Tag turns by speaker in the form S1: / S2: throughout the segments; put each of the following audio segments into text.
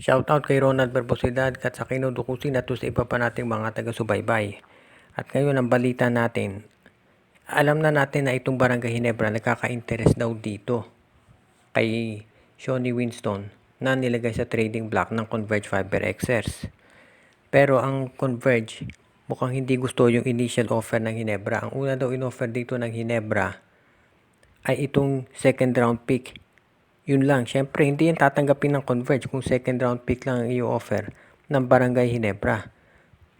S1: Shoutout kay Ronald Barbosidad at sa kinudukusin at sa iba pa nating mga taga-subaybay. At ngayon ang balita natin, alam na natin na itong Barangay Ginebra nagkaka-interest daw dito kay Shawnee Winston na nilagay sa trading block ng Converge Fiber Xers. Pero ang Converge mukhang hindi gusto yung initial offer ng Ginebra. Ang una daw in-offer dito ng Ginebra ay itong second round pick. Yun lang, syempre hindi yan tatanggapin ng Converge kung second round pick lang ang i-offer ng Barangay Ginebra.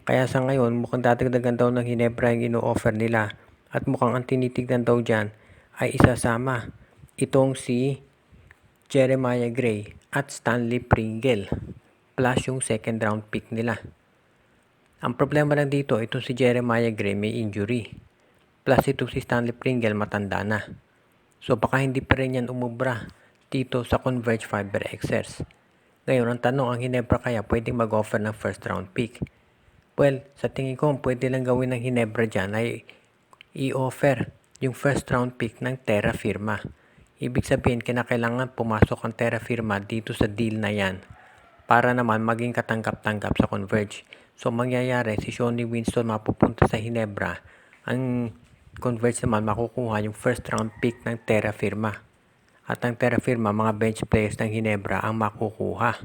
S1: Kaya sa ngayon, mukhang dadagdagan daw ng Ginebra yung ino-offer nila at mukhang ang tinitignan daw dyan ay isasama itong si Jeremiah Gray at Stanley Pringle plus yung second round pick nila. Ang problema lang dito, itong si Jeremiah Gray may injury plus itong si Stanley Pringle matanda na. So baka hindi pa rin yan umubra dito sa Converge Fiber Xers. Ngayon, ang tanong, ang Ginebra kaya pwedeng mag-offer ng first round pick? Well, sa tingin ko, pwede lang gawin ng Ginebra dyan ay i-offer yung first round pick ng Terra Firma. Ibig sabihin, kinakailangan pumasok ang Terra Firma dito sa deal na yan para naman maging katanggap-tanggap sa Converge. So, mangyayari, si Shawnee Winston mapupunta sa Ginebra, ang Converge naman makukuha yung first round pick ng Terra Firma. At ang Terra Firma, mga bench players ng Ginebra ang makukuha.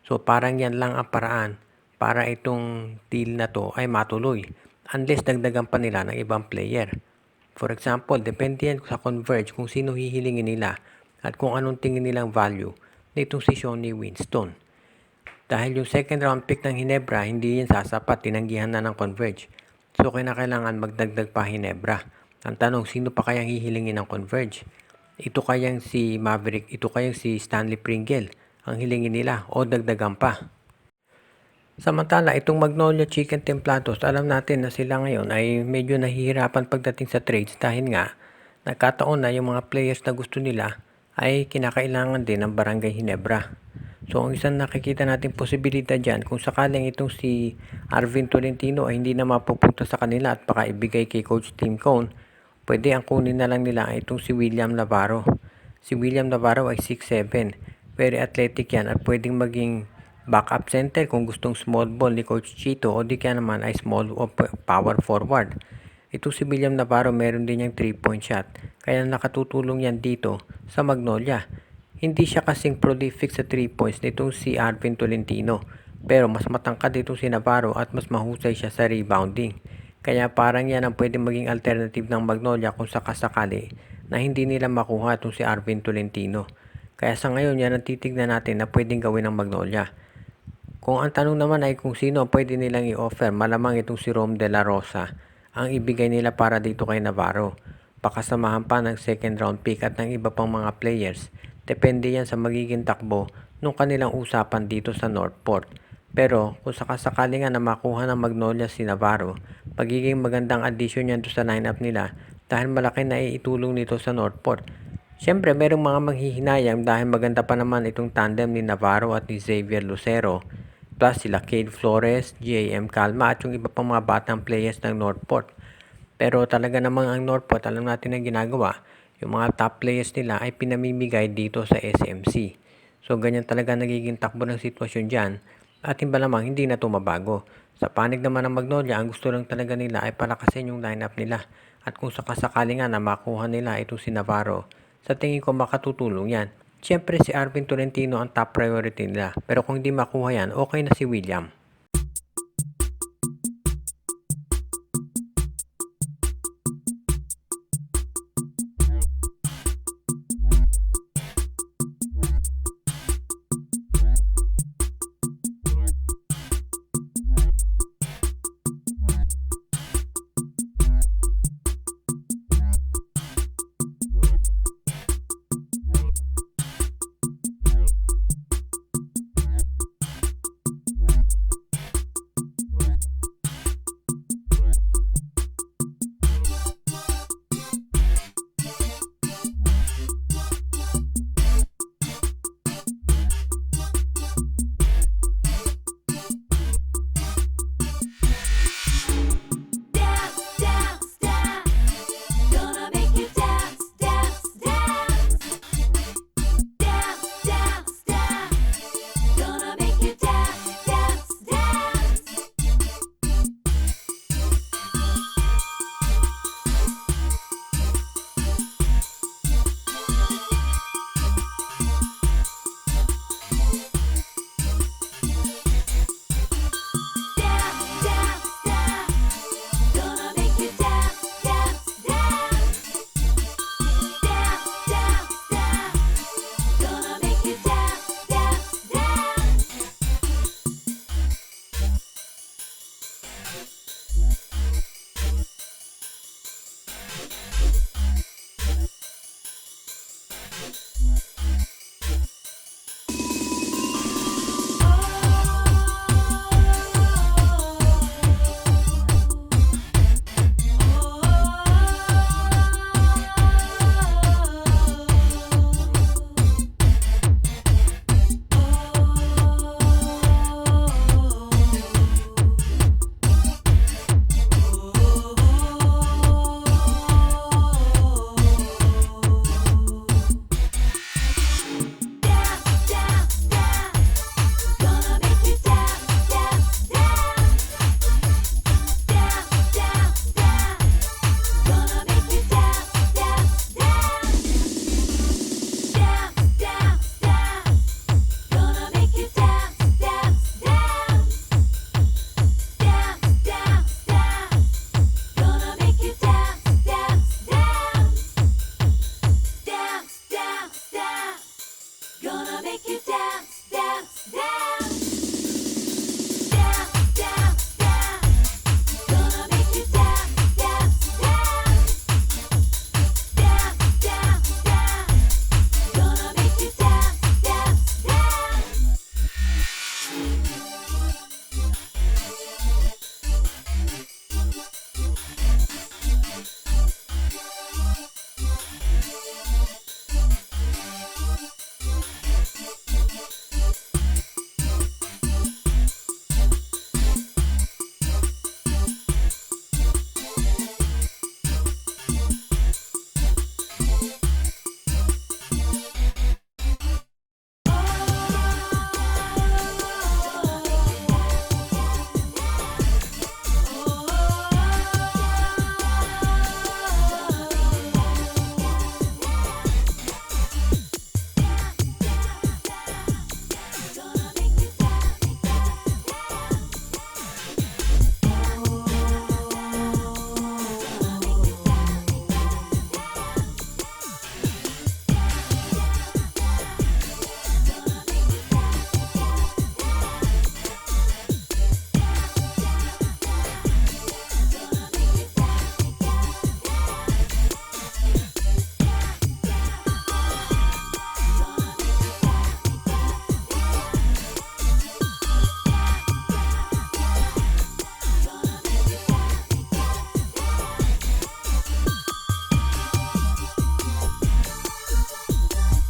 S1: So parang yan lang ang paraan para itong deal na to ay matuloy. Unless dagdagan pa nila ng ibang player. For example, depende yan sa Converge kung sino hihilingin nila at kung anong tingin nilang value nitong si Shawnee Winston. Dahil yung second round pick ng Ginebra, hindi yan sasapat, tinanggihan na ng Converge. So kailangan magdagdag pa Ginebra. Ang tanong, sino pa kayang hihilingin ng Converge? Ito kayang si Maverick, ito kayang si Stanley Pringle ang hilingin nila o dagdagan pa. Samantala, itong Magnolia Chicken Templados, alam natin na sila ngayon ay medyo nahihirapan pagdating sa trades dahil nga nagkataon na yung mga players na gusto nila ay kinakailangan din ng Barangay Ginebra. So, ang isang nakikita natin posibilidad dyan, kung sakaling itong si Arvin Tolentino ay hindi na mapupunta sa kanila at baka ibigay kay Coach Tim Cone, pwede ang kunin na lang nila itong si William Navarro. Si William Navarro ay 6'7", very athletic yan at pwedeng maging backup center kung gustong small ball ni Coach Chito o di kaya naman ay small o power forward. Itong si William Navarro meron din yung 3-point shot kaya nakatutulong yan dito sa Magnolia. Hindi siya kasing prolific sa 3 points nitong si Arvin Tolentino pero mas matangkad itong si Navarro at mas mahusay siya sa rebounding. Kaya parang yan ang pwedeng maging alternative ng Magnolia kung sakasakali na hindi nila makuha itong si Arvin Tolentino. Kaya sa ngayon yan ang titignan natin na pwedeng gawin ng Magnolia. Kung ang tanong naman ay kung sino ang pwede nilang i-offer, malamang itong si Rom De La Rosa ang ibigay nila para dito kay Navarro. Pakasamahan pa ng second round pick at ng iba pang mga players. Depende yan sa magiging takbo nung kanilang usapan dito sa Northport. Pero kung sakasakali nga na makuha ng Magnolia si Navarro, magiging magandang addition yan sa lineup nila dahil malaki na iitulong nito sa Northport. Siyempre, merong mga manghihinayang dahil maganda pa naman itong tandem ni Navarro at ni Xavier Lucero. Plus sila Cade Flores, J.M. Calma at yung iba pang mga batang players ng Northport. Pero talaga namang ang Northport, alam natin ang ginagawa. Yung mga top players nila ay pinamimigay dito sa SMC. So ganyan talaga nagiging takbo ng sitwasyon dyan. At iba lamang hindi na ito mabago. Sa panig naman ng Magnolia, ang gusto lang talaga nila ay palakasin yung lineup nila. At kung sakasakali nga na makuha nila itong si Navarro, sa tingin ko makatutulong yan. Siyempre si Arvin Tolentino ang top priority nila. Pero kung hindi makuha yan, okay na si William.